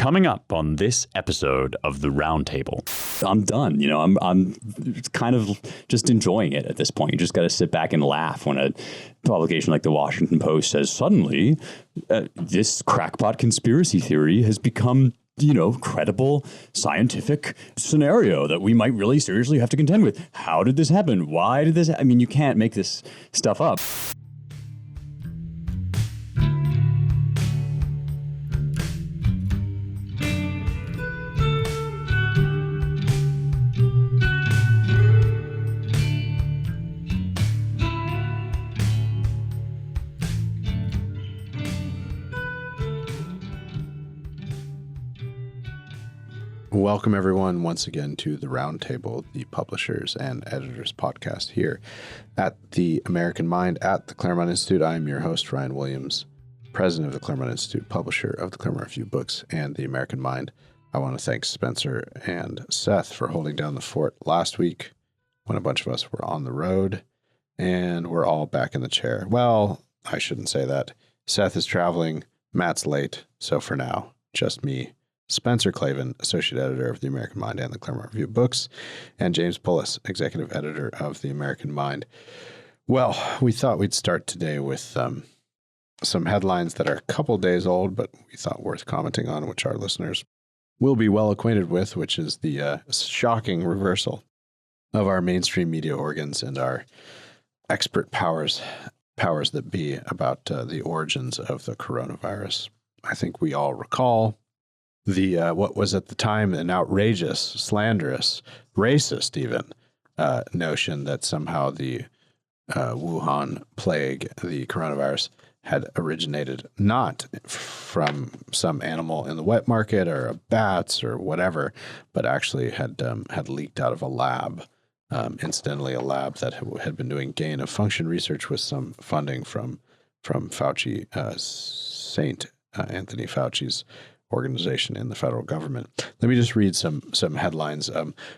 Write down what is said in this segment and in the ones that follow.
Coming up on this episode of the Roundtable. I'm done. You know, I'm kind of just enjoying it at this point. You just got to sit back and laugh when a publication like the Washington Post says suddenly this crackpot conspiracy theory has become, you know, credible scientific scenario that we might really seriously have to contend with. How did this happen? Why did this? I mean, you can't make this stuff up. Welcome, everyone, once again to the Roundtable, the publishers and editors podcast here at the American Mind at the Claremont Institute. I am your host, Ryan Williams, president of the Claremont Institute, publisher of the Claremont Review books and the American Mind. I want to thank Spencer and Seth for holding down the fort last week when a bunch of us were on the road, and we're all back in the chair. Well, I shouldn't say that. Seth is traveling, Matt's late, so for now, just me, Spencer Clavin, associate editor of the American Mind and the Claremont Review books, and James Pullis, executive editor of the American Mind. Well, we thought we'd start today with some headlines that are a couple days old, but we thought worth commenting on, which our listeners will be well acquainted with, which is the shocking reversal of our mainstream media organs and our expert powers that be about the origins of the coronavirus. I think we all recall the what was at the time an outrageous, slanderous, racist even notion that somehow the Wuhan plague, the coronavirus, had originated not from some animal in the wet market or bats or whatever, but actually had leaked out of a lab. Incidentally, a lab that had been doing gain of function research with some funding from Fauci, Saint Anthony Fauci's organization in the federal government. Let me just read some headlines.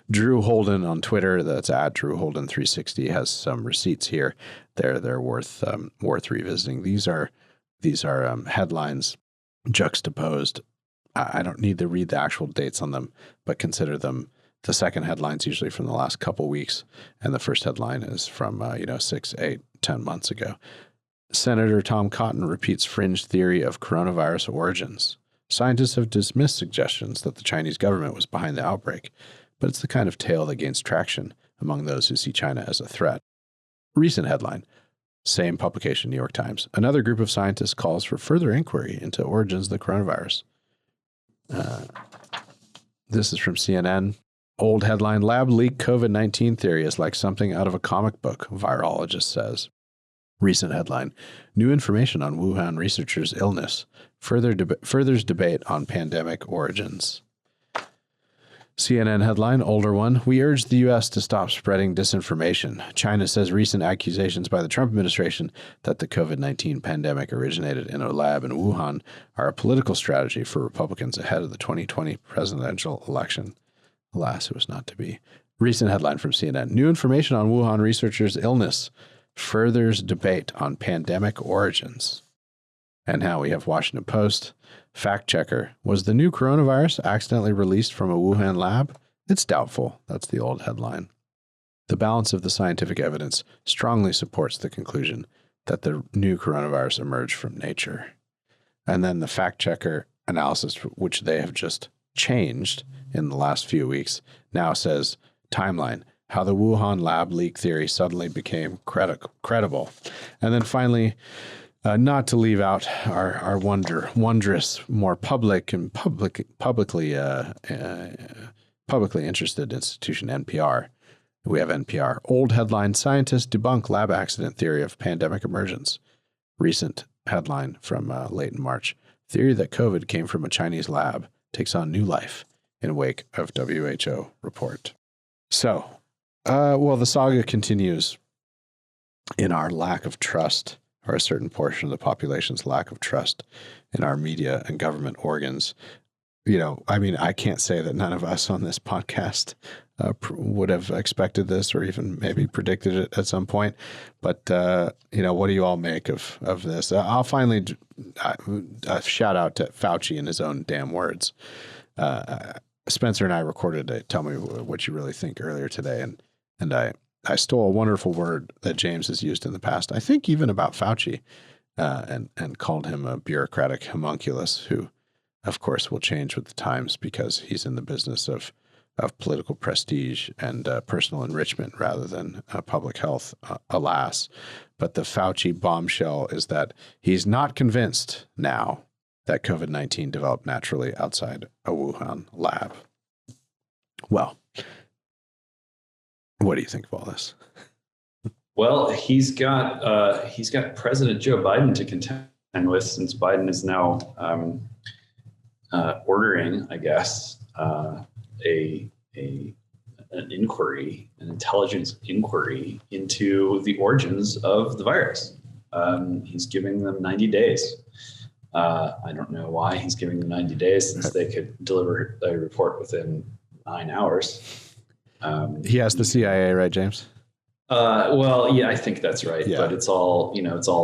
Drew Holden on Twitter, that's at Drew Holden 360, has some receipts here. They're worth revisiting. These are headlines juxtaposed. I don't need to read the actual dates on them, but consider them. The second headline's usually from the last couple weeks, and the first headline is from 6, 8, 10 months ago. Senator Tom Cotton repeats fringe theory of coronavirus origins. Scientists have dismissed suggestions that the Chinese government was behind the outbreak, but it's the kind of tale that gains traction among those who see China as a threat. Recent headline, same publication, New York Times. Another group of scientists calls for further inquiry into origins of the coronavirus. This is from CNN. Old headline, lab leak COVID-19 theory is like something out of a comic book, virologist says. Recent headline, new information on Wuhan researchers' illness, furthers debate on pandemic origins. CNN headline, older one, we urge the U.S. to stop spreading disinformation. China says recent accusations by the Trump administration that the COVID-19 pandemic originated in a lab in Wuhan are a political strategy for Republicans ahead of the 2020 presidential election. Alas, it was not to be. Recent headline from CNN, new information on Wuhan researchers' illness furthers debate on pandemic origins. And now we have Washington Post. Fact checker. Was the new coronavirus accidentally released from a Wuhan lab? It's doubtful. That's the old headline. The balance of the scientific evidence strongly supports the conclusion that the new coronavirus emerged from nature. And then the fact checker analysis, which they have just changed in the last few weeks, now says timeline. How the Wuhan lab leak theory suddenly became credible. And then finally, not to leave out our wondrous, more public and publicly interested institution, NPR. We have NPR. Old headline, scientists debunk lab accident theory of pandemic emergence. Recent headline from late in March. Theory that COVID came from a Chinese lab takes on new life in wake of WHO report. So, the saga continues in our lack of trust, or a certain portion of the population's lack of trust in our media and government organs. I mean, I can't say that none of us on this podcast would have expected this or even maybe predicted it at some point. But, what do you all make of this? I'll finally shout out to Fauci in his own damn words. Spencer and I recorded a Tell Me What You Really Think earlier today. And I stole a wonderful word that James has used in the past, I think even about Fauci, and called him a bureaucratic homunculus who, of course, will change with the times because he's in the business of political prestige and personal enrichment rather than public health, alas. But the Fauci bombshell is that he's not convinced now that COVID-19 developed naturally outside a Wuhan lab. Well, what do you think of all this? Well, he's got President Joe Biden to contend with, since Biden is now ordering, I guess, an inquiry, an intelligence inquiry into the origins of the virus. He's giving them 90 days. I don't know why he's giving them 90 days, since they could deliver a report within 9 hours. He has the CIA, right, James? Well, yeah, I think that's right. Yeah. But it's all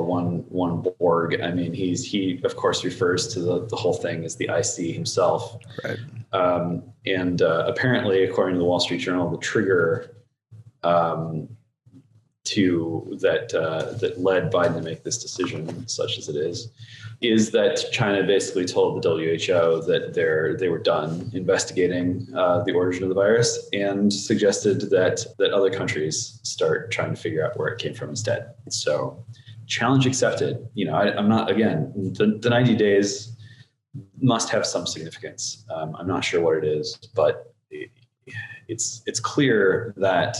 one Borg. I mean, he of course refers to the whole thing as the IC himself. Right. And apparently, according to the Wall Street Journal, the trigger that led Biden to make this decision, such as it is that China basically told the WHO that they were done investigating the origin of the virus, and suggested that other countries start trying to figure out where it came from instead. So, challenge accepted. I'm not, again, the 90 days must have some significance. I'm not sure what it is, but it's clear that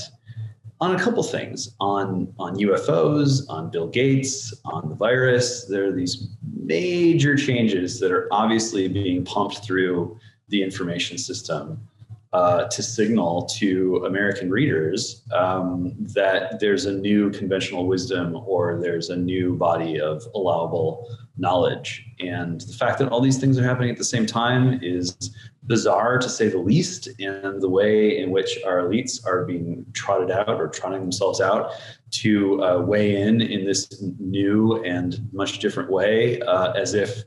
on a couple things, on UFOs, on Bill Gates, on the virus, there are these major changes that are obviously being pumped through the information system to signal to American readers that there's a new conventional wisdom, or there's a new body of allowable knowledge. And the fact that all these things are happening at the same time is bizarre, to say the least, and the way in which our elites are being trotted out, or trotting themselves out to weigh in this new and much different way, as if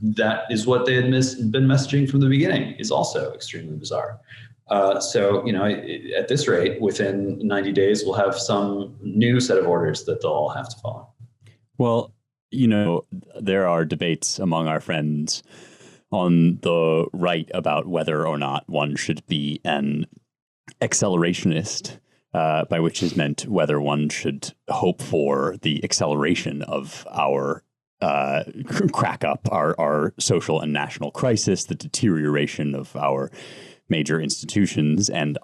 that is what they had been messaging from the beginning, is also extremely bizarre. So, at this rate, within 90 days, we'll have some new set of orders that they'll all have to follow. Well, there are debates among our friends on the right about whether or not one should be an accelerationist, by which is meant whether one should hope for the acceleration of our crack up, our social and national crisis, the deterioration of our major institutions. And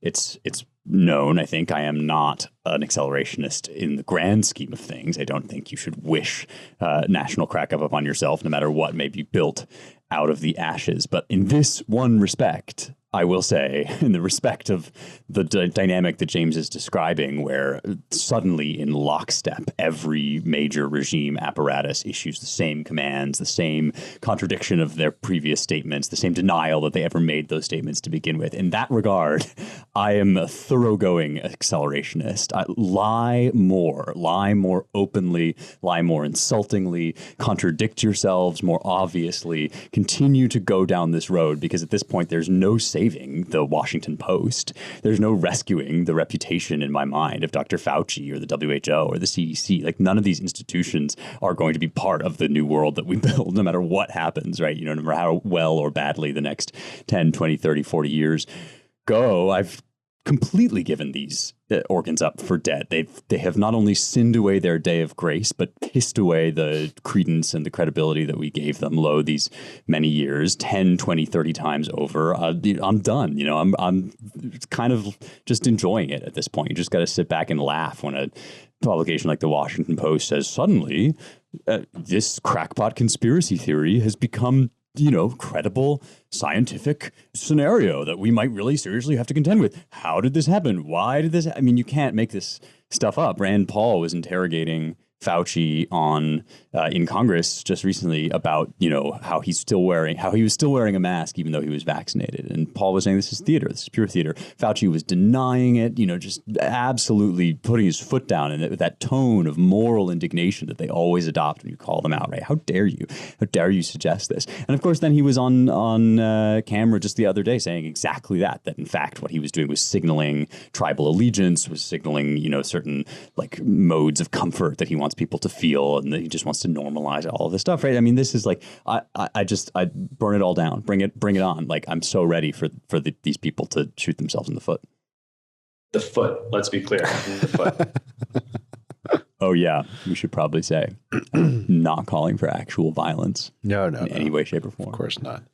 it's known, I think, I am not an accelerationist in the grand scheme of things. I don't think you should wish national crack up upon yourself, no matter what may be built out of the ashes. But in this one respect, I will say, in the respect of the dynamic that James is describing, where suddenly in lockstep, every major regime apparatus issues the same commands, the same contradiction of their previous statements, the same denial that they ever made those statements to begin with. In that regard, I am a thoroughgoing accelerationist. Lie more openly, lie more insultingly, contradict yourselves more obviously, continue to go down this road, because at this point, there's no saving the Washington Post. There's no rescuing the reputation, in my mind, of Dr. Fauci or the WHO or the CDC. Like, none of these institutions are going to be part of the new world that we build, no matter what happens, right? No matter how well or badly the next 10, 20, 30, 40 years go. I've completely given these organs up for dead. They have not only sinned away their day of grace, but pissed away the credence and the credibility that we gave them these many years, 10, 20, 30 times over. I'm done. I'm kind of just enjoying it at this point. You just got to sit back and laugh when a publication like the Washington Post says suddenly this crackpot conspiracy theory has become credible scientific scenario that we might really seriously have to contend with. How did this happen? Why did this? I mean, you can't make this stuff up. Rand Paul was interrogating Fauci on in Congress just recently about, how he was still wearing a mask even though he was vaccinated. And Paul was saying this is theater, this is pure theater. Fauci was denying it, just absolutely putting his foot down in it with that tone of moral indignation that they always adopt when you call them out, right? How dare you? How dare you suggest this? And of course, then he was on camera just the other day saying exactly that in fact what he was doing was signaling tribal allegiance, was signaling, certain like modes of comfort that he wants people to feel, and that he just wants to normalize all of this stuff, right? I mean, this is like I burn it all down, bring it on. Like I'm so ready for these people to shoot themselves in the foot. The foot. Let's be clear. The foot. Oh yeah, we should probably say not calling for actual violence. No, in any way, shape, or form. Of course not.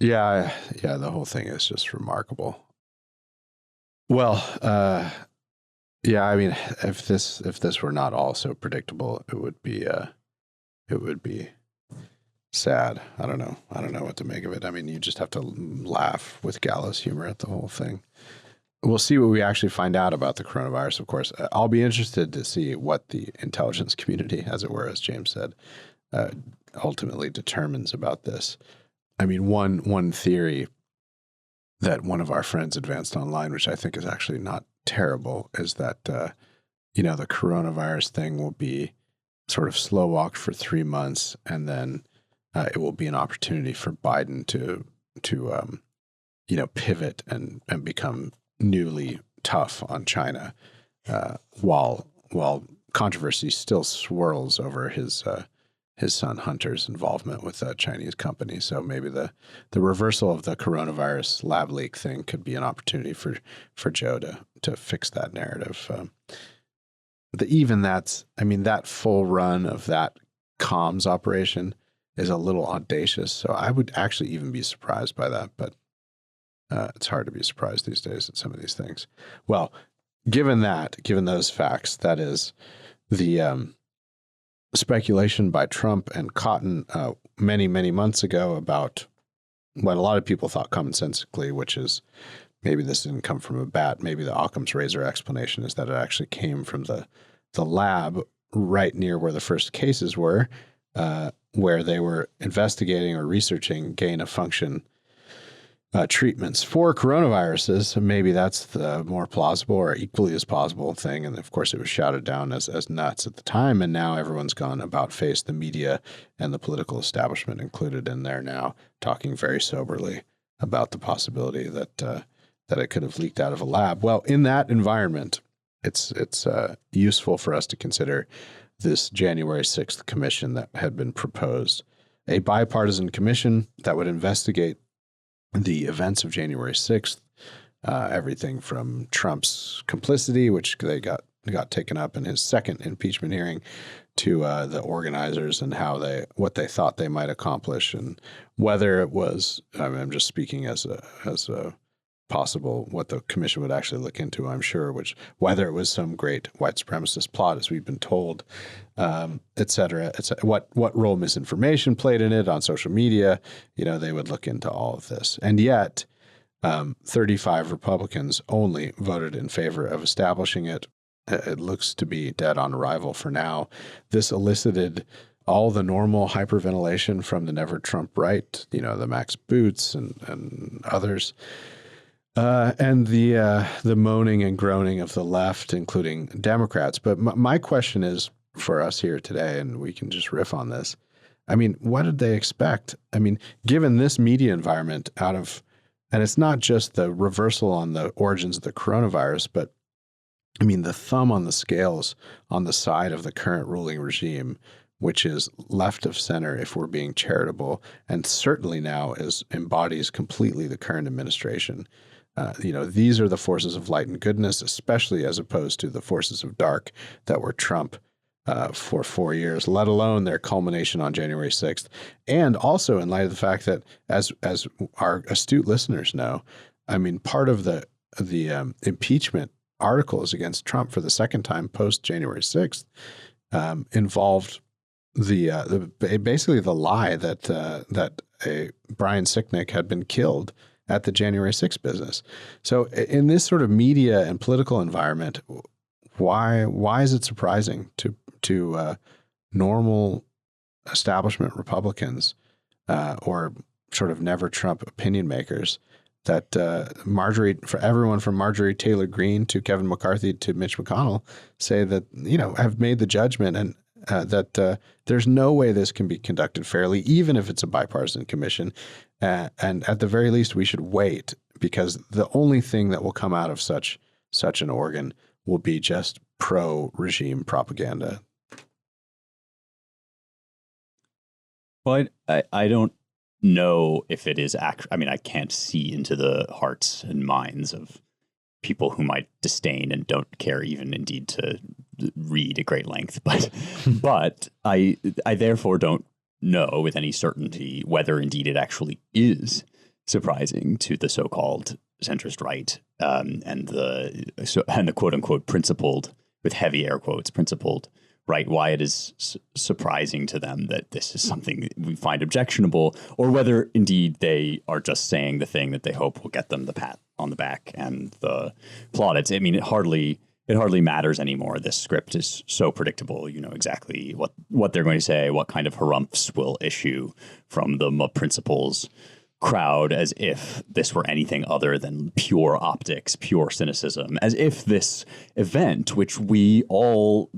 Yeah. The whole thing is just remarkable. Well, yeah. I mean, if this were not all so predictable, it would be sad. I don't know what to make of it. I mean, you just have to laugh with gallows humor at the whole thing. We'll see what we actually find out about the coronavirus, of course. I'll be interested to see what the intelligence community, as it were, as James said, ultimately determines about this. I mean, one theory that one of our friends advanced online, which I think is actually not terrible, is that, the coronavirus thing will be sort of slow walked for 3 months, and then it will be an opportunity for Biden to pivot and become newly tough on China, while controversy still swirls over his son Hunter's involvement with a Chinese company. So maybe the reversal of the coronavirus lab leak thing could be an opportunity for Joe to fix that narrative. That full run of that comms operation is a little audacious. So I would actually even be surprised by that, but it's hard to be surprised these days at some of these things. Well, given those facts, that is the speculation by Trump and Cotton many, many months ago about what a lot of people thought commonsensically, which is maybe this didn't come from a bat. Maybe the Occam's razor explanation is that it actually came from the lab right near where the first cases were, where they were investigating or researching gain-of-function treatments for coronaviruses. Maybe that's the more plausible or equally as plausible thing. And of course, it was shouted down as nuts at the time. And now everyone's gone about face, the media and the political establishment included in there now, talking very soberly about the possibility that it could have leaked out of a lab. Well, in that environment, it's useful for us to consider this January 6th commission that had been proposed, a bipartisan commission that would investigate the events of January 6th, everything from Trump's complicity, which they got taken up in his second impeachment hearing, to the organizers and what they thought they might accomplish, and whether it was, I'm just speaking as a possible what the commission would actually look into, I'm sure, whether it was some great white supremacist plot, as we've been told, et cetera, what role misinformation played in it on social media. They would look into all of this. And yet 35 Republicans only voted in favor of establishing it. It looks to be dead on arrival for now. This elicited all the normal hyperventilation from the Never Trump right, the Max Boots and others. And the moaning and groaning of the left, including Democrats. But my question is for us here today, and we can just riff on this. I mean, what did they expect? I mean, given this media environment and it's not just the reversal on the origins of the coronavirus, but I mean, the thumb on the scales on the side of the current ruling regime, which is left of center if we're being charitable, and certainly now embodies completely the current administration. These are the forces of light and goodness, especially as opposed to the forces of dark that were Trump for 4 years, let alone their culmination on January 6th. And also in light of the fact that, as our astute listeners know, I mean, part of the impeachment articles against Trump for the second time post January 6th involved basically the lie that Brian Sicknick had been killed at the January 6th business. So in this sort of media and political environment, why is it surprising to to normal establishment Republicans or sort of never Trump opinion makers that for everyone from Marjorie Taylor Greene to Kevin McCarthy to Mitch McConnell say that, have made the judgment and that there's no way this can be conducted fairly, even if it's a bipartisan commission. And at the very least, we should wait, because the only thing that will come out of such an organ will be just pro-regime propaganda. Well, I don't know if it is I mean, I can't see into the hearts and minds of people who might disdain and don't care even indeed to read at great length. But I therefore don't know with any certainty whether indeed it actually is surprising to the so-called centrist right and the quote unquote principled, with heavy air quotes, principled right, why it is surprising to them that this is something that we find objectionable, or whether indeed they are just saying the thing that they hope will get them the pat on the back and the plaudits. I mean, it hardly matters anymore. This script is so predictable. You know exactly what they're going to say, what kind of harumphs will issue from the principles crowd, as if this were anything other than pure optics, pure cynicism, as if this event, which we all,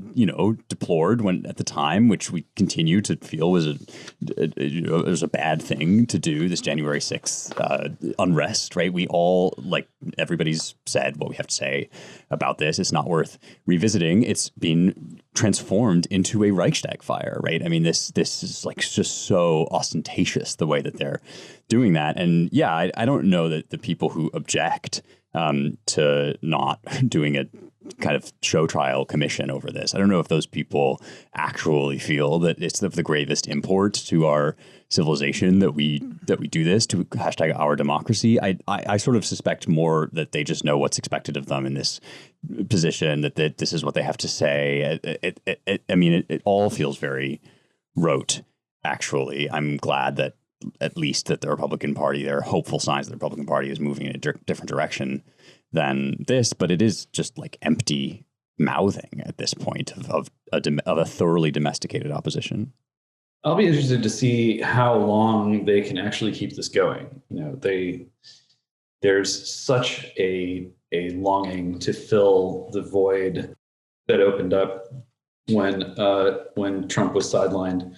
deplored when at the time, which we continue to feel was a bad thing to do, this January 6th unrest, right? We all, like, everybody's said what we have to say about this. It's not worth revisiting. It's been transformed into a Reichstag fire, right? I mean, this is like just so ostentatious the way that they're doing that. And yeah, I don't know that the people who object to not doing a kind of show trial commission over this, I don't know if those people actually feel that it's of the gravest import to our civilization that we do this, to hashtag our democracy. I sort of suspect more that they just know what's expected of them in this position, that this is what they have to say. It all feels very rote, actually. I'm glad that at least that the Republican Party, there are hopeful signs that the Republican Party is moving in a different direction than this, but it is just like empty mouthing at this point of a thoroughly domesticated opposition. I'll be interested to see how long they can actually keep this going. There's such a longing to fill the void that opened up when Trump was sidelined,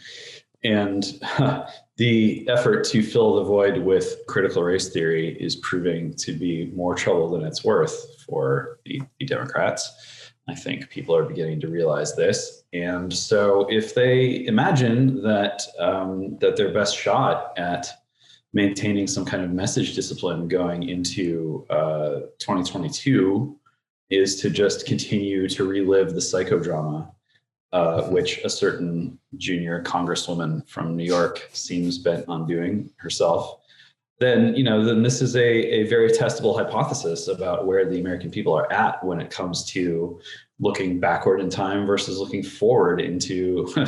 and the effort to fill the void with critical race theory is proving to be more trouble than it's worth for the Democrats. I think people are beginning to realize this. And so if they imagine that that their best shot at maintaining some kind of message discipline going into 2022 is to just continue to relive the psychodrama, which a certain junior congresswoman from New York seems bent on doing herself, then this is a very testable hypothesis about where the American people are at when it comes to looking backward in time versus looking forward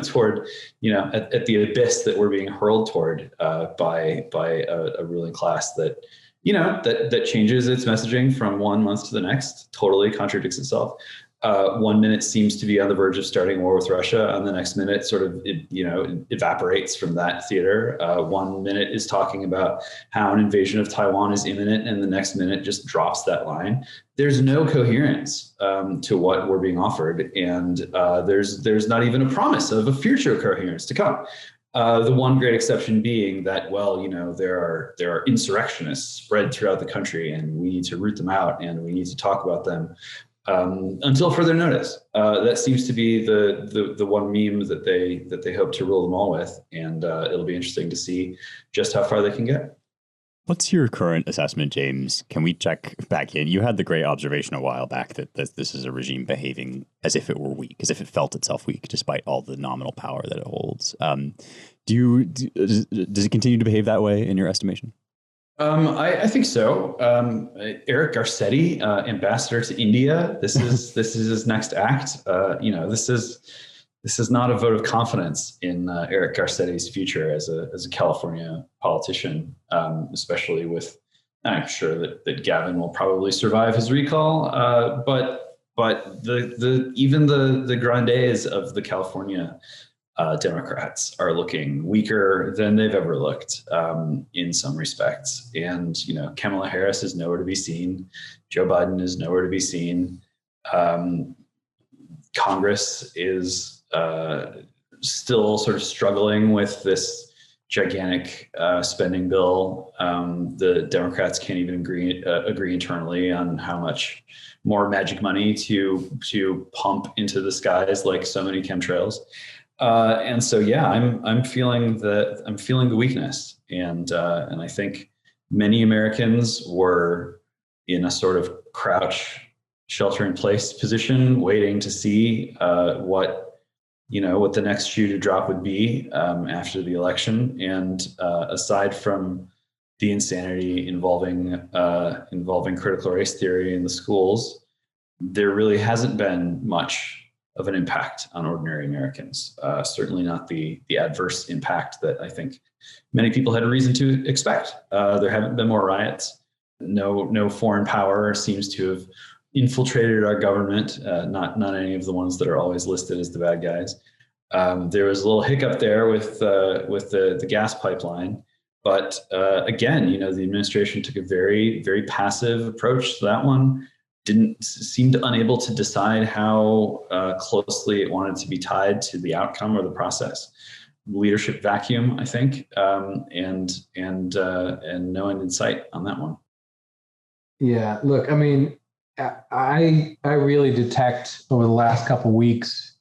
toward at the abyss that we're being hurled toward by a ruling class that that changes its messaging from one month to the next, totally contradicts itself. 1 minute seems to be on the verge of starting a war with Russia, and the next minute sort of evaporates from that theater. 1 minute is talking about how an invasion of Taiwan is imminent, and the next minute just drops that line. There's no coherence to what we're being offered, and there's not even a promise of a future coherence to come. The one great exception being that, there are insurrectionists spread throughout the country, and we need to root them out, and we need to talk about them until further notice. That seems to be the one meme that they hope to rule them all with, and it'll be interesting to see just how far they can get. What's your current assessment, James? Can we check back in? You had the great observation a while back that this is a regime behaving as if it were weak, as if it felt itself weak, despite all the nominal power that it holds. Does it continue to behave that way in your estimation? I think so. Eric Garcetti, ambassador to India. This is his next act. This is not a vote of confidence in Eric Garcetti's future as a California politician, especially with. I'm sure that Gavin will probably survive his recall, but but the grandes of the California Democrats are looking weaker than they've ever looked in some respects. And, Kamala Harris is nowhere to be seen. Joe Biden is nowhere to be seen. Congress is still sort of struggling with this gigantic spending bill. The Democrats can't even agree internally on how much more magic money to pump into the skies like so many chemtrails. And so, I'm feeling the weakness, and I think many Americans were in a sort of crouch, shelter-in-place position, waiting to see what the next shoe to drop would be after the election. And aside from the insanity involving critical race theory in the schools, there really hasn't been much of an impact on ordinary Americans. Certainly not the adverse impact that I think many people had a reason to expect. There haven't been more riots. No foreign power seems to have infiltrated our government. Not any of the ones that are always listed as the bad guys. There was a little hiccup there with the gas pipeline, but again, the administration took a very, very passive approach to that one. Didn't seem unable to decide how closely it wanted to be tied to the outcome or the process. Leadership vacuum, I think, and no end in sight on that one. Yeah, look, I mean, I really detect over the last couple of weeks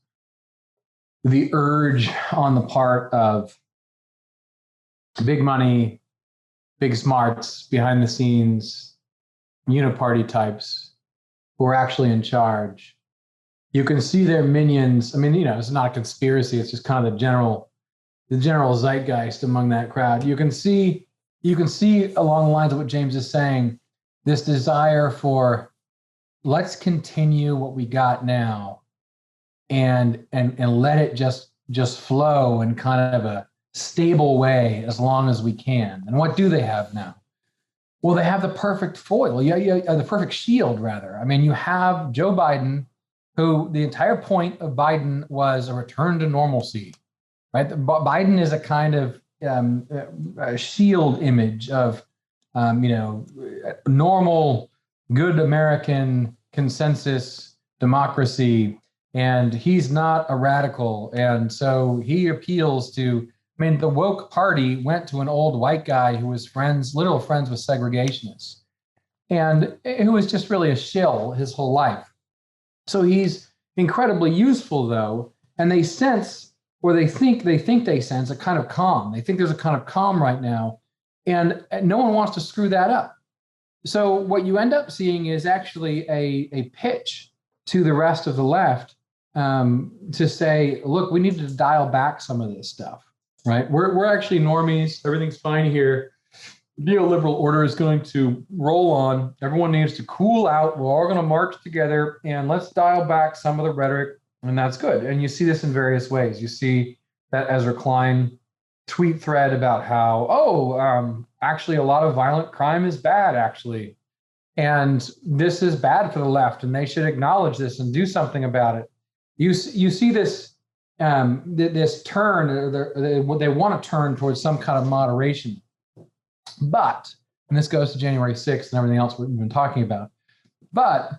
the urge on the part of big money, big smarts, behind the scenes, uniparty types who are actually in charge. You can see their minions. I mean, it's not a conspiracy. It's just kind of the general zeitgeist among that crowd. You can see along the lines of what James is saying, this desire for let's continue what we got now and let it just flow in kind of a stable way as long as we can. And what do they have now? Well, they have the perfect foil. The perfect shield, rather. I mean, you have Joe Biden, who the entire point of Biden was a return to normalcy, right? Biden is a kind of a shield image of, normal, good American consensus democracy, and he's not a radical. And so he appeals to, the woke party went to an old white guy who was literal friends with segregationists, and who was just really a shill his whole life. So he's incredibly useful, though, and they sense, or they think they sense, a kind of calm. They think there's a kind of calm right now, and no one wants to screw that up. So what you end up seeing is actually a pitch to the rest of the left to say, look, we need to dial back some of this stuff. Right, we're actually normies. Everything's fine here. Neoliberal order is going to roll on. Everyone needs to cool out. We're all going to march together, and let's dial back some of the rhetoric, and that's good. And you see this in various ways. You see that Ezra Klein tweet thread about how, actually, a lot of violent crime is bad, actually, and this is bad for the left, and they should acknowledge this and do something about it. You see this. This turn, they want to turn towards some kind of moderation. But, and this goes to January 6th and everything else we've been talking about, but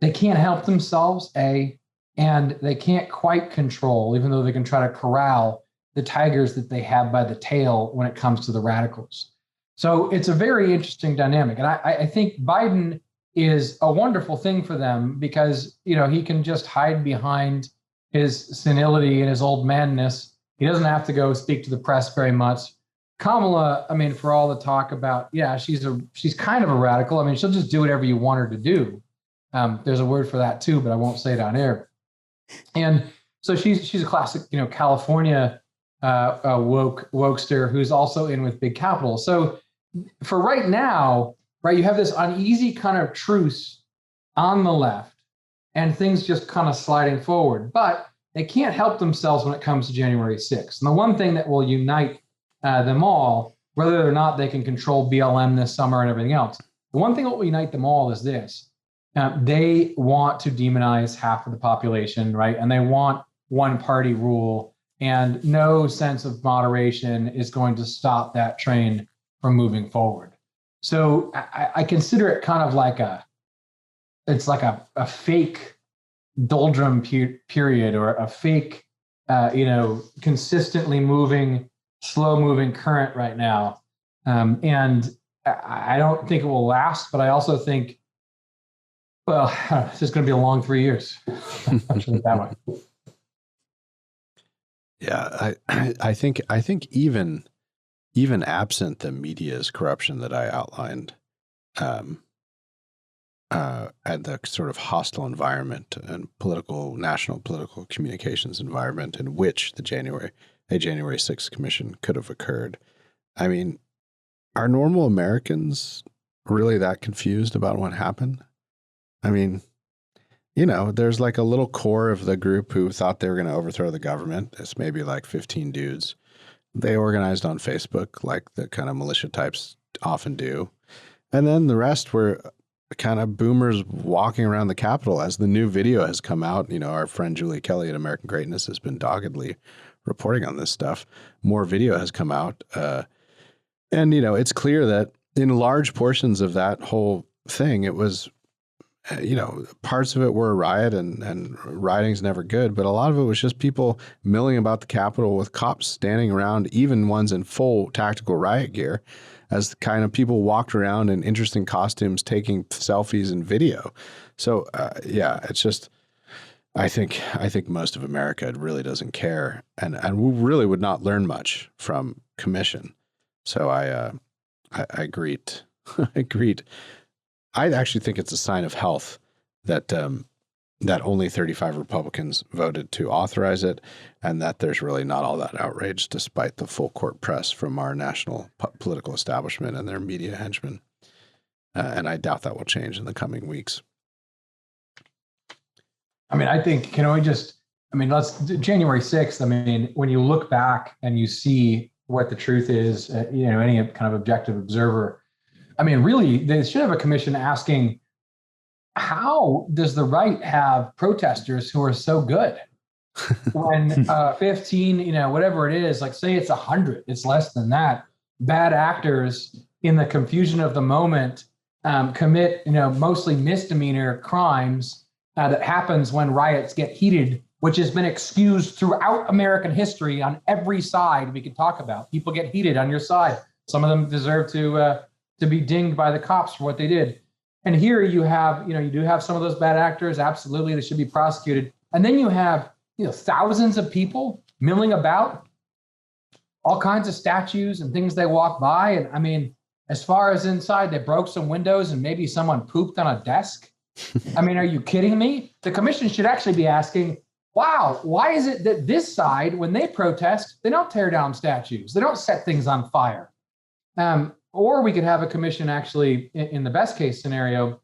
they can't help themselves, and they can't quite control, even though they can try to corral the tigers that they have by the tail when it comes to the radicals. So it's a very interesting dynamic. And I think Biden is a wonderful thing for them because, he can just hide behind his senility and his old manness. He doesn't have to go speak to the press very much. Kamala, for all the talk about, she's kind of a radical. She'll just do whatever you want her to do. There's a word for that too, but I won't say it on air. And so she's a classic, California wokester who's also in with big capital. So for right now, right, you have this uneasy kind of truce on the left, and things just kind of sliding forward. But they can't help themselves when it comes to January 6th. And the one thing that will unite them all, whether or not they can control BLM this summer and everything else, the one thing that will unite them all is this. They want to demonize half of the population, right? And they want one party rule, and no sense of moderation is going to stop that train from moving forward. So I consider it kind of like it's like a fake doldrum period, or a fake, consistently moving, slow moving current right now. And I don't think it will last, but I also think, well, it's just going to be a long 3 years. That way. Yeah, I think even absent the media's corruption that I outlined, and the sort of hostile environment and national political communications environment in which a January 6th commission could have occurred. I mean, are normal Americans really that confused about what happened? I mean, there's like a little core of the group who thought they were going to overthrow the government. It's maybe like 15 dudes. They organized on Facebook like the kind of militia types often do. And then the rest were kind of boomers walking around the Capitol. As the new video has come out, our friend Julie Kelly at American Greatness has been doggedly reporting on this stuff. More video has come out. And it's clear that in large portions of that whole thing, it was, parts of it were a riot, and rioting's never good, but a lot of it was just people milling about the Capitol with cops standing around, even ones in full tactical riot gear, as kind of people walked around in interesting costumes, taking selfies and video. So, it's just, I think most of America really doesn't care, and we really would not learn much from commission. So I agreed. I actually think it's a sign of health that that only 35 Republicans voted to authorize it, and that there's really not all that outrage, despite the full court press from our national political establishment and their media henchmen. And I doubt that will change in the coming weeks. I mean, I think, January 6th, when you look back and you see what the truth is, any kind of objective observer, really, they should have a commission asking, how does the right have protesters who are so good? When 15, whatever it is, like say it's 100, it's less than that, bad actors in the confusion of the moment commit, mostly misdemeanor crimes that happens when riots get heated, which has been excused throughout American history on every side we could talk about. People get heated on your side. Some of them deserve to be dinged by the cops for what they did. And here you have, you do have some of those bad actors. Absolutely, they should be prosecuted. And then you have, thousands of people milling about, all kinds of statues and things they walk by. And as far as inside, they broke some windows and maybe someone pooped on a desk. Are you kidding me? The commission should actually be asking, wow, why is it that this side, when they protest, they don't tear down statues, they don't set things on fire? Or we could have a commission actually, in the best case scenario,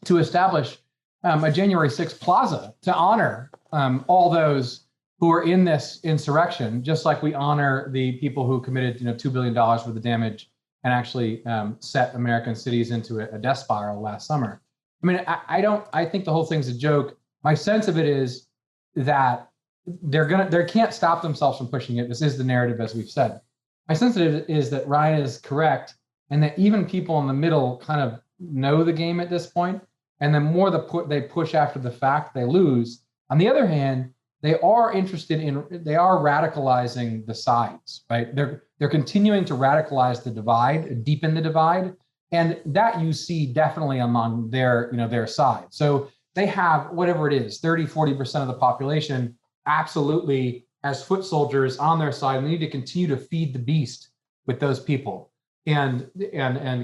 to establish a January 6th plaza to honor all those who are in this insurrection, just like we honor the people who committed $2 billion worth of damage and actually set American cities into a death spiral last summer. I think the whole thing's a joke. My sense of it is that they can't stop themselves from pushing it. This is the narrative, as we've said. My sense of it is that Ryan is correct, and that even people in the middle kind of know the game at this point, and the more they push after the fact, they lose. On the other hand, they are radicalizing the sides, right? They're continuing to radicalize the divide, deepen the divide, and that you see definitely among their side. So they have, whatever it is, 30, 40% of the population absolutely as foot soldiers on their side, and they need to continue to feed the beast with those people and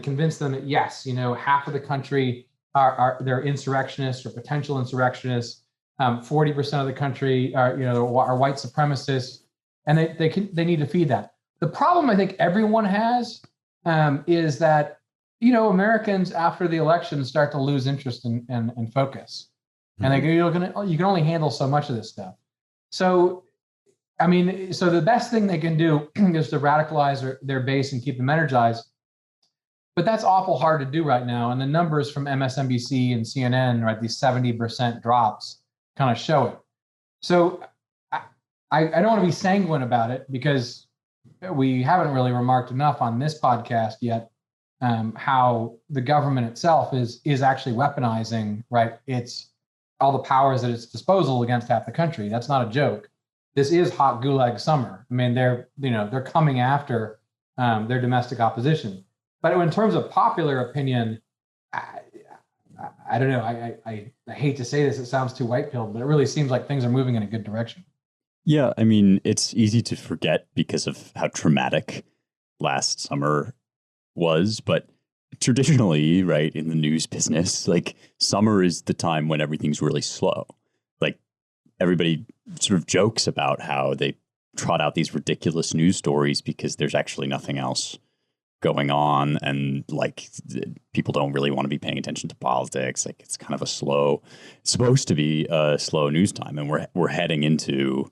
convince them that yes, half of the country they're insurrectionists or potential insurrectionists. 40% of the country are white supremacists, and they need to feed that. The problem I think everyone has is that Americans after the election start to lose interest and focus, and you can only handle so much of this stuff. So the best thing they can do is to radicalize their base and keep them energized. But that's awful hard to do right now. And the numbers from MSNBC and CNN, right, these 70% drops kind of show it. So I don't want to be sanguine about it because we haven't really remarked enough on this podcast yet how the government itself is actually weaponizing, right? It's all the powers at its disposal against half the country. That's not a joke. This is hot gulag summer. I mean, they're coming after their domestic opposition. But in terms of popular opinion, I don't know. I hate to say this, it sounds too white-pilled, but it really seems like things are moving in a good direction. Yeah, I mean, it's easy to forget because of how traumatic last summer was, but traditionally, right, in the news business, like summer is the time when everything's really slow. Like everybody sort of jokes about how they trot out these ridiculous news stories because there's actually nothing else going on, and like people don't really want to be paying attention to politics. Like it's kind of supposed to be a slow news time, and we're heading into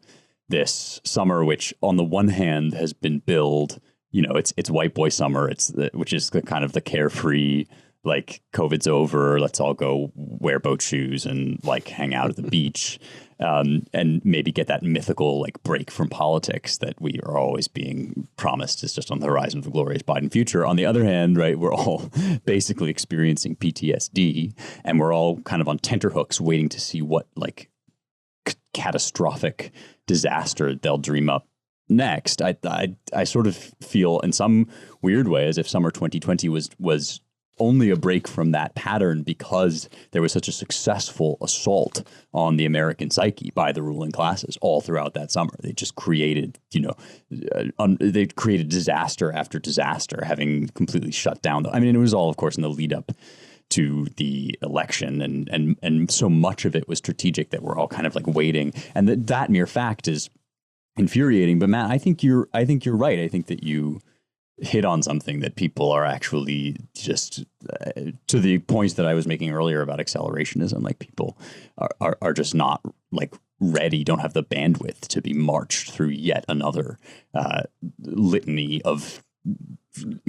this summer, which on the one hand has been billed, it's white boy summer. Which is the kind of the carefree, like COVID's over, let's all go wear boat shoes and like hang out at the beach, and maybe get that mythical like break from politics that we are always being promised is just on the horizon of the glorious Biden future. On the other hand, right, we're all basically experiencing PTSD, and we're all kind of on tenterhooks waiting to see what like catastrophic disaster they'll dream up next. I sort of feel in some weird way as if summer 2020 was only a break from that pattern because there was such a successful assault on the American psyche by the ruling classes all throughout that summer. They just created, they created disaster after disaster, having completely shut down. It was all, of course, in the lead up to the election, and so much of it was strategic that we're all kind of like waiting. And that mere fact is infuriating. But Matt, I think you're right. I think that you hit on something that people are actually just to the points that I was making earlier about accelerationism. Like people are just not like ready, don't have the bandwidth to be marched through yet another litany of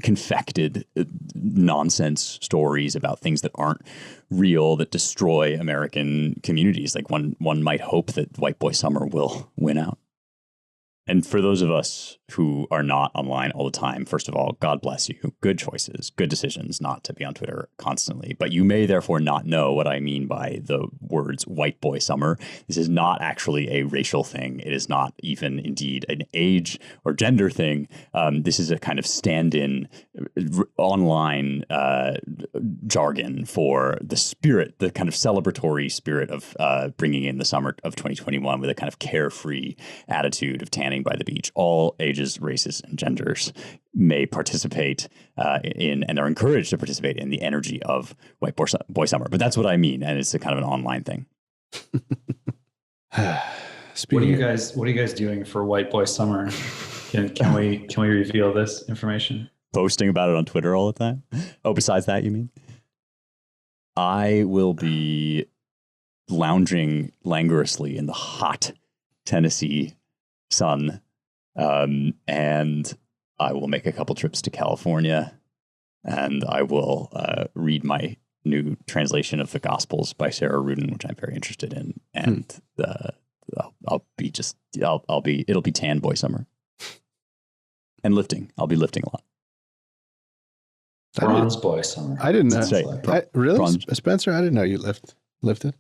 confected nonsense stories about things that aren't real, that destroy American communities. Like one might hope that white boy summer will win out. And for those of us who are not online all the time, first of all, God bless you. Good choices, good decisions not to be on Twitter constantly. But you may therefore not know what I mean by the words white boy summer. This is not actually a racial thing. It is not even indeed an age or gender thing. This is a kind of stand-in online jargon for the spirit, the kind of celebratory spirit of bringing in the summer of 2021 with a kind of carefree attitude of tanning by the beach. All ages, races, and genders may participate in and are encouraged to participate in the energy of white boy summer. But that's what I mean, and it's a kind of an online thing. What are you guys doing for white boy summer? Can we reveal this information? Posting about it on Twitter all the time? Oh, besides that, you mean? I will be lounging languorously in the hot Tennessee sun, and I will make a couple trips to California, and I will read my new translation of the Gospels by Sarah Rudin, which I'm very interested in, and it'll be tan boy summer and lifting. I'll be lifting a lot. Bronze boy summer. I didn't know. Really, Bronze. Spencer? I didn't know you lifted.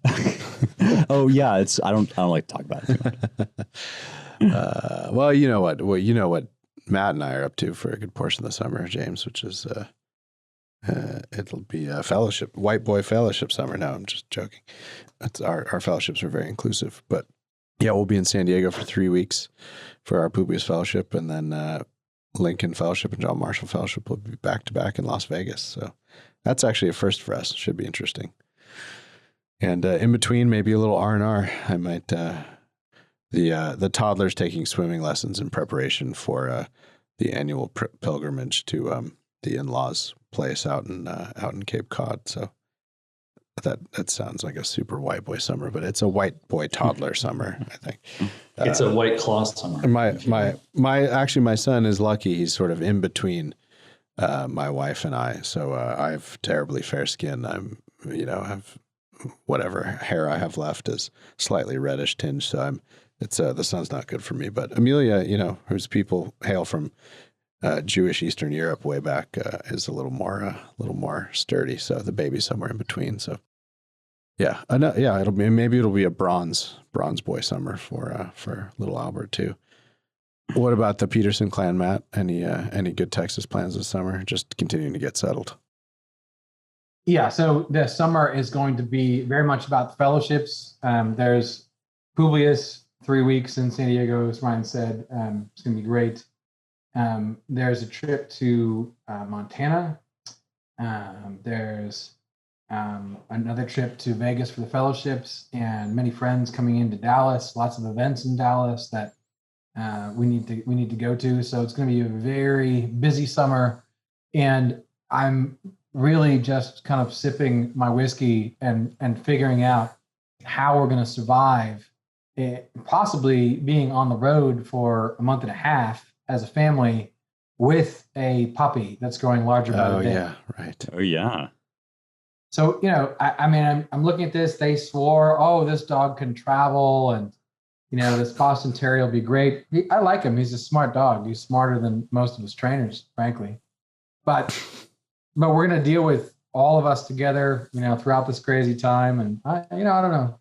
Oh yeah, I don't like to talk about it too much. Well, you know what Matt and I are up to for a good portion of the summer, James, which is it'll be a fellowship, white boy fellowship summer. No, I'm just joking. Our fellowships are very inclusive, but yeah, we'll be in San Diego for 3 weeks for our Publius Fellowship, and then Lincoln Fellowship and John Marshall Fellowship will be back to back in Las Vegas. So that's actually a first for us. Should be interesting. And in between, maybe a little R&R. I might the toddlers taking swimming lessons in preparation for the annual pilgrimage to the in-laws' place out in Cape Cod. So that sounds like a super white boy summer, but it's a white boy toddler summer, I think. It's a white claw summer. My son is lucky. He's sort of in between my wife and I. So I have terribly fair skin. Have whatever hair I have left is slightly reddish tinge. So the sun's not good for me. But Amelia, whose people hail from Jewish Eastern Europe way back, is a little more sturdy. So the baby's somewhere in between. So yeah, maybe it'll be a bronze boy summer for little Albert too. What about the Peterson clan, Matt? Any good Texas plans this summer? Just continuing to get settled. Yeah, so the summer is going to be very much about the fellowships. There's Publius 3 weeks in San Diego, as Ryan said. It's going to be great. There's a trip to Montana. There's another trip to Vegas for the fellowships, and many friends coming into Dallas. Lots of events in Dallas that we need to go to. So it's going to be a very busy summer, and I'm really just kind of sipping my whiskey and figuring out how we're going to survive possibly being on the road for a month and a half as a family with a puppy that's growing larger by the day. Oh, yeah, right. Oh, yeah. So, I'm looking at this. They swore, oh, this dog can travel, and, this Boston Terrier will be great. I like him. He's a smart dog. He's smarter than most of his trainers, frankly. But we're going to deal with all of us together, throughout this crazy time. And I don't know.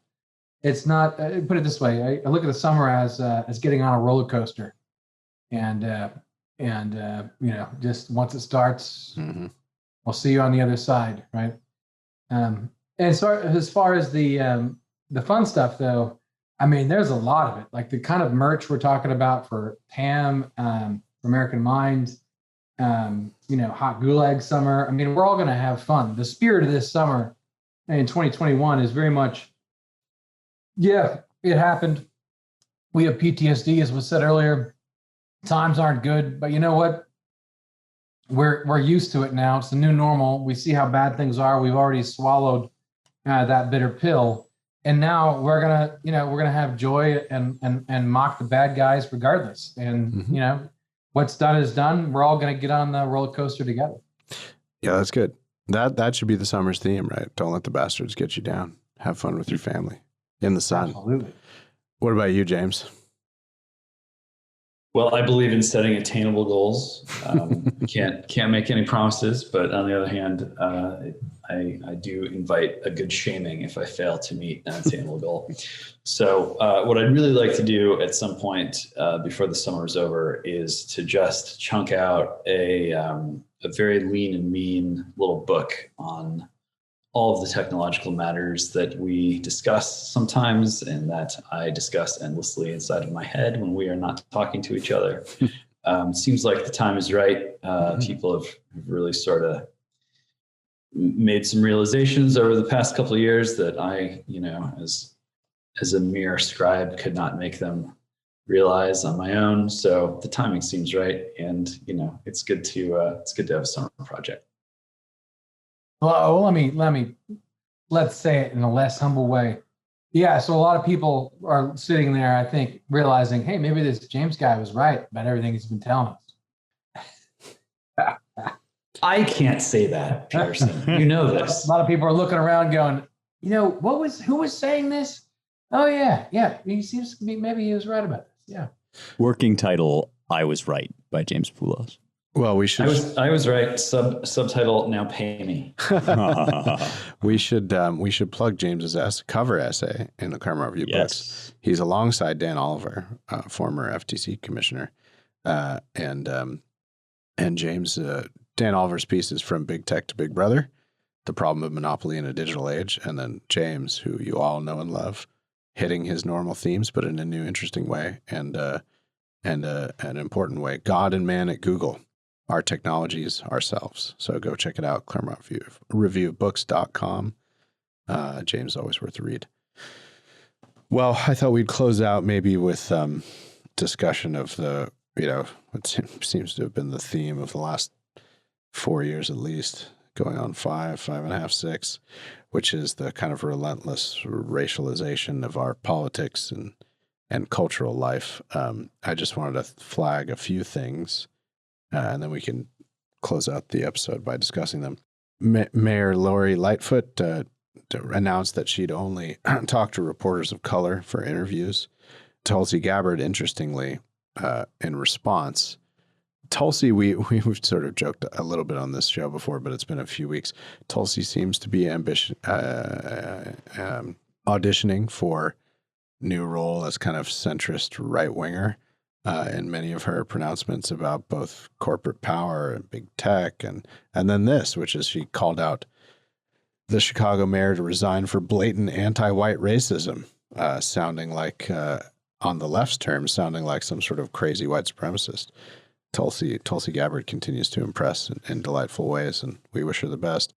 It's not, put it this way. I look at the summer as getting on a roller coaster, and just once it starts, we'll see you on the other side. Right. And so as far as the fun stuff though, there's a lot of it, like the kind of merch we're talking about for PAM, for American Mind, Hot Gulag Summer. We're all going to have fun. The spirit of this summer in 2021 is very much, yeah, it happened. We have PTSD, as was said earlier. Times aren't good, but you know what? We're used to it now. It's the new normal. We see how bad things are. We've already swallowed that bitter pill, and now we're gonna have joy and mock the bad guys regardless. And what's done is done. We're all gonna get on the roller coaster together. Yeah, that's good. That should be the summer's theme, right? Don't let the bastards get you down. Have fun with your family in the sun. Absolutely. What about you, James? Well, I believe in setting attainable goals. Can't make any promises, but on the other hand, I do invite a good shaming if I fail to meet an attainable goal. So what I'd really like to do at some point before the summer is over is to just chunk out a very lean and mean little book on all of the technological matters that we discuss sometimes and that I discuss endlessly inside of my head when we are not talking to each other. Seems like the time is right. People have really sort of made some realizations over the past couple of years that I, as a mere scribe, could not make them realize on my own. So the timing seems right, and it's good to have a summer project. Well, let's say it in a less humble way. Yeah, so a lot of people are sitting there, I think, realizing, hey, maybe this James guy was right about everything he's been telling us. I can't say that, Pearson. You know this. A lot of people are looking around going, who was saying this? Oh, yeah. He seems to be, maybe he was right about this. Yeah. Working title, I Was Right by James Poulos. Well, we should. I was right. Subtitle, now pay me. We should plug James's cover essay in the Claremont Review books. He's alongside Dan Oliver, former FTC commissioner, and James. Dan Oliver's piece is From Big Tech to Big Brother: The Problem of Monopoly in a Digital Age, and then James, who you all know and love, hitting his normal themes but in a new, interesting way and an important way. God and Man at Google. Our technologies ourselves. So go check it out, Clermont reviewbooks.com. James, always worth a read. Well, I thought we'd close out maybe with discussion of what seems to have been the theme of the last 4 years at least, going on 5.5, 6, which is the kind of relentless racialization of our politics and cultural life. I just wanted to flag a few things. And then we can close out the episode by discussing them. Mayor Lori Lightfoot announced that she'd only talk to reporters of color for interviews. Tulsi Gabbard, interestingly, in response, Tulsi, we've sort of joked a little bit on this show before, but it's been a few weeks. Tulsi seems to be auditioning for new role as kind of centrist right winger in many of her pronouncements about both corporate power and big tech, and then this, which is she called out the Chicago mayor to resign for blatant anti-white racism, sounding like on the left's terms, sounding like some sort of crazy white supremacist. Tulsi Gabbard continues to impress in delightful ways, and we wish her the best.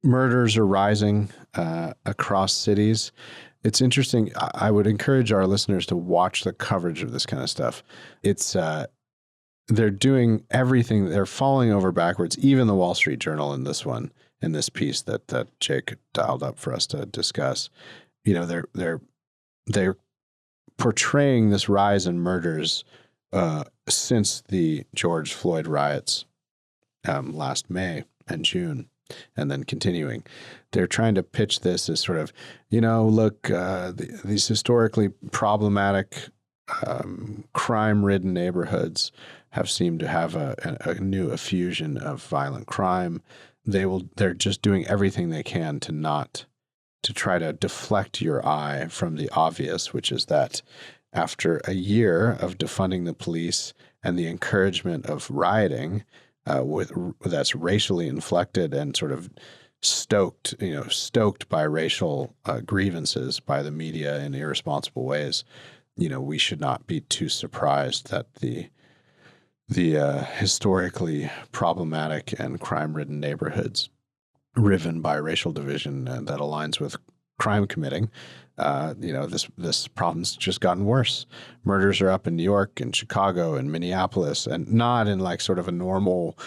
Murders are rising across cities. It's interesting. I would encourage our listeners to watch the coverage of this kind of stuff. It's they're doing everything. They're falling over backwards. Even the Wall Street Journal in this piece that Jake dialed up for us to discuss. You know, they're portraying this rise in murders since the George Floyd riots last May and June, and then continuing. They're trying to pitch this as sort of, look, these historically problematic, crime-ridden neighborhoods have seemed to have a new effusion of violent crime. They're just doing everything they can to try to deflect your eye from the obvious, which is that after a year of defunding the police and the encouragement of rioting, that's racially inflected and sort of stoked by racial grievances by the media in irresponsible ways, we should not be too surprised that the historically problematic and crime-ridden neighborhoods riven by racial division that aligns with crime committing, this problem's just gotten worse. Murders are up in New York and Chicago and Minneapolis, and not in like sort of a normal,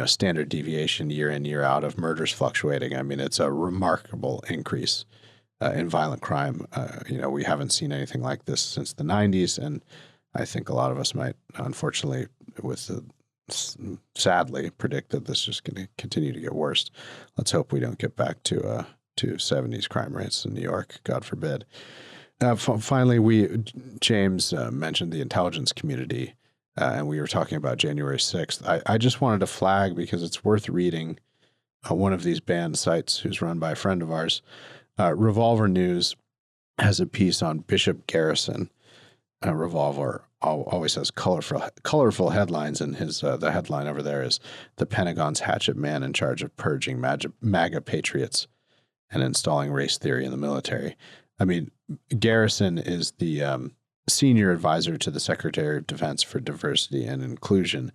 standard deviation year in, year out of murders fluctuating. I mean, it's a remarkable increase in violent crime. We haven't seen anything like this since the 90s, and I think a lot of us might, unfortunately, sadly predict that this is just going to continue to get worse. Let's hope we don't get back to 70s crime rates in New York, God forbid. Finally, James mentioned the intelligence community, and we were talking about January 6th. I just wanted to flag, because it's worth reading, one of these banned sites who's run by a friend of ours. Revolver News has a piece on Bishop Garrison. Revolver always has colorful headlines, and the headline over there is "The Pentagon's Hatchet Man in Charge of Purging MAGA Patriots and Installing Race Theory in the Military." I mean, Garrison is the senior advisor to the Secretary of Defense for Diversity and Inclusion,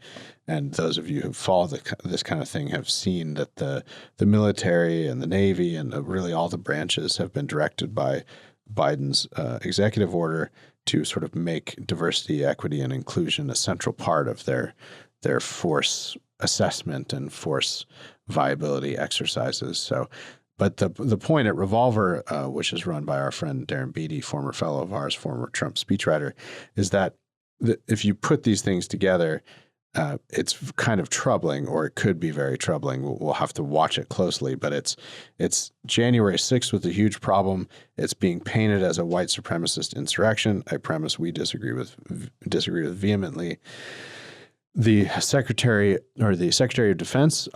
and those of you who follow this kind of thing have seen that the military and the Navy and really all the branches have been directed by Biden's executive order to sort of make diversity, equity, and inclusion a central part of their force assessment and force viability exercises. So, but the point at Revolver, which is run by our friend Darren Beatty, former fellow of ours, former Trump speechwriter, is that if you put these things together, it's kind of troubling, or it could be very troubling. We'll have to watch it closely, but it's January 6th with a huge problem. It's being painted as a white supremacist insurrection, a premise we disagree with vehemently. The Secretary of Defense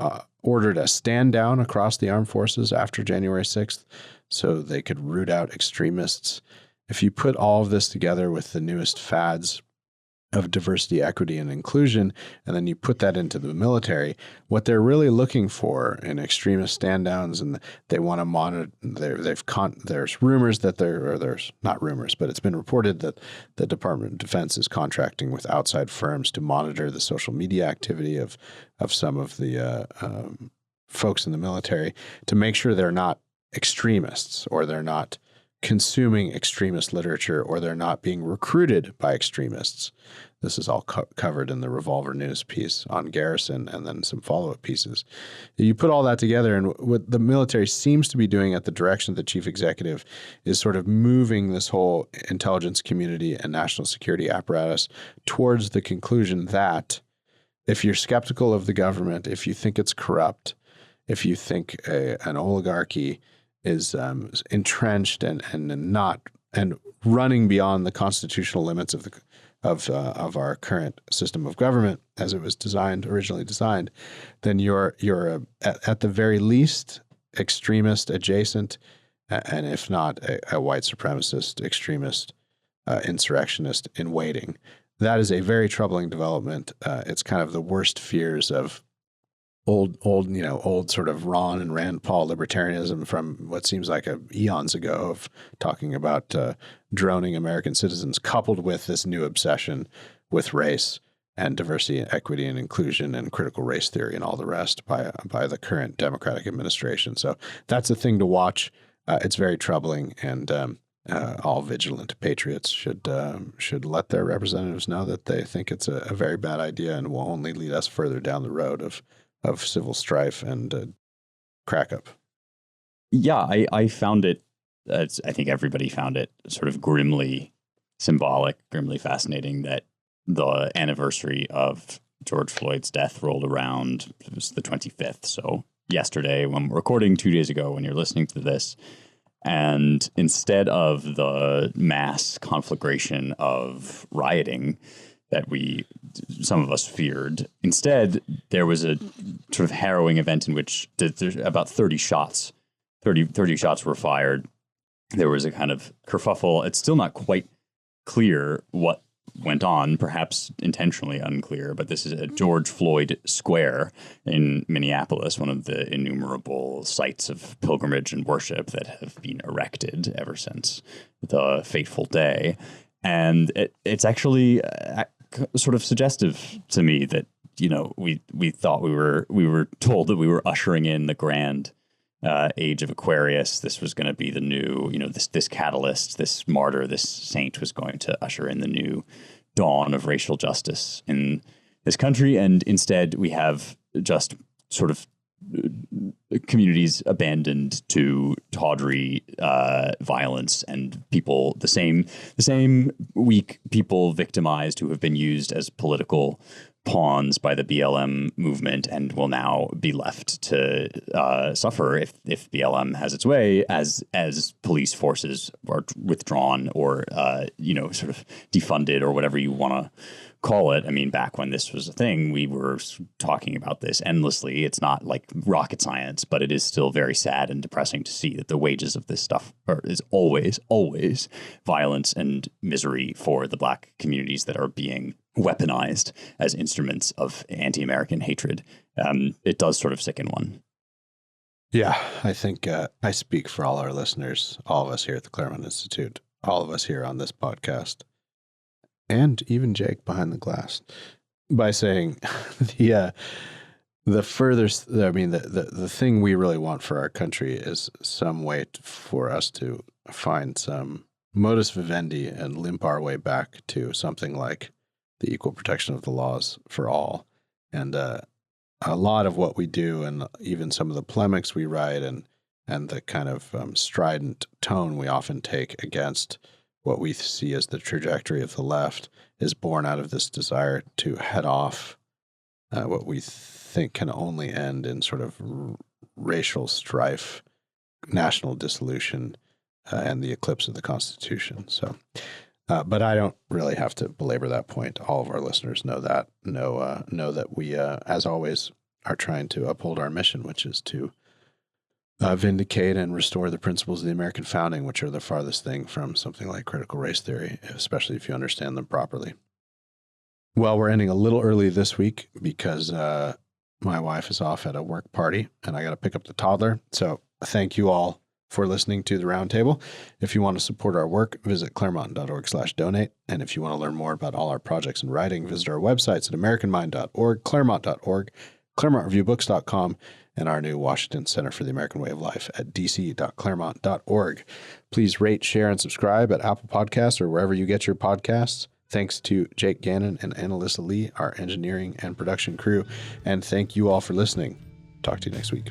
ordered a stand down across the armed forces after January 6th so they could root out extremists. If you put all of this together with the newest fads of diversity, equity, and inclusion, and then you put that into the military, what they're really looking for in extremist stand downs, and they want to monitor, there's rumors that there's not rumors, but it's been reported that the Department of Defense is contracting with outside firms to monitor the social media activity of some of the folks in the military to make sure they're not extremists, or they're not consuming extremist literature, or they're not being recruited by extremists. This is all covered in the Revolver News piece on Garrison, and then some follow-up pieces. You put all that together, and what the military seems to be doing at the direction of the chief executive is sort of moving this whole intelligence community and national security apparatus towards the conclusion that if you're skeptical of the government, if you think it's corrupt, if you think an oligarchy is entrenched and running beyond the constitutional limits of our current system of government as it was originally designed, then you're at the very least extremist adjacent, and if not a white supremacist, extremist, insurrectionist in waiting. That is a very troubling development. It's kind of the worst fears of old sort of Ron and Rand Paul libertarianism from what seems like eons ago of talking about droning American citizens, coupled with this new obsession with race and diversity and equity and inclusion and critical race theory and all the rest by the current Democratic administration. So that's a thing to watch. It's very troubling, and all vigilant patriots should let their representatives know that they think it's a very bad idea and will only lead us further down the road of civil strife and crack up. Yeah, I found it, I think everybody found it sort of grimly symbolic, grimly fascinating that the anniversary of George Floyd's death rolled around. It was the 25th. So yesterday, when we're recording 2 days ago, when you're listening to this, and instead of the mass conflagration of rioting that some of us feared, instead there was a sort of harrowing event in which there's about 30 shots were fired. There was a kind of kerfuffle. It's still not quite clear what went on, perhaps intentionally unclear, but this is at George Floyd Square in Minneapolis, one of the innumerable sites of pilgrimage and worship that have been erected ever since the fateful day. And it's actually sort of suggestive to me that, we thought we were told that we were ushering in the grand age of Aquarius. This was going to be the new, this catalyst, this martyr, this saint was going to usher in the new dawn of racial justice in this country. And instead we have just sort of communities abandoned to tawdry violence, and people, the same weak people victimized who have been used as political pawns by the BLM movement and will now be left to suffer if BLM has its way as police forces are withdrawn or sort of defunded or whatever you want to call it. I mean, back when this was a thing, we were talking about this endlessly. It's not like rocket science, but it is still very sad and depressing to see that the wages of this stuff is always violence and misery for the Black communities that are being weaponized as instruments of anti-American hatred. It does sort of sicken one. Yeah, I think I speak for all our listeners, all of us here at the Claremont Institute, all of us here on this podcast, and even Jake behind the glass, by saying the thing we really want for our country is some way for us to find some modus vivendi and limp our way back to something like the equal protection of the laws for all. And a lot of what we do, and even some of the polemics we write and the kind of strident tone we often take against what we see as the trajectory of the left, is born out of this desire to head off what we think can only end in sort of racial strife, national dissolution, and the eclipse of the Constitution. So, but I don't really have to belabor that point. All of our listeners know that we, as always, are trying to uphold our mission, which is to vindicate and restore the principles of the American founding, which are the farthest thing from something like critical race theory, especially if you understand them properly. Well, we're ending a little early this week because my wife is off at a work party and I got to pick up the toddler. So thank you all for listening to the Roundtable. If you want to support our work, visit claremont.org/donate. And if you want to learn more about all our projects and writing, visit our websites at americanmind.org, claremont.org, ClermontReviewBooks.com, and our new Washington Center for the American Way of Life at dc.claremont.org. Please rate, share, and subscribe at Apple Podcasts or wherever you get your podcasts. Thanks to Jake Gannon and Annalisa Lee, our engineering and production crew. And thank you all for listening. Talk to you next week.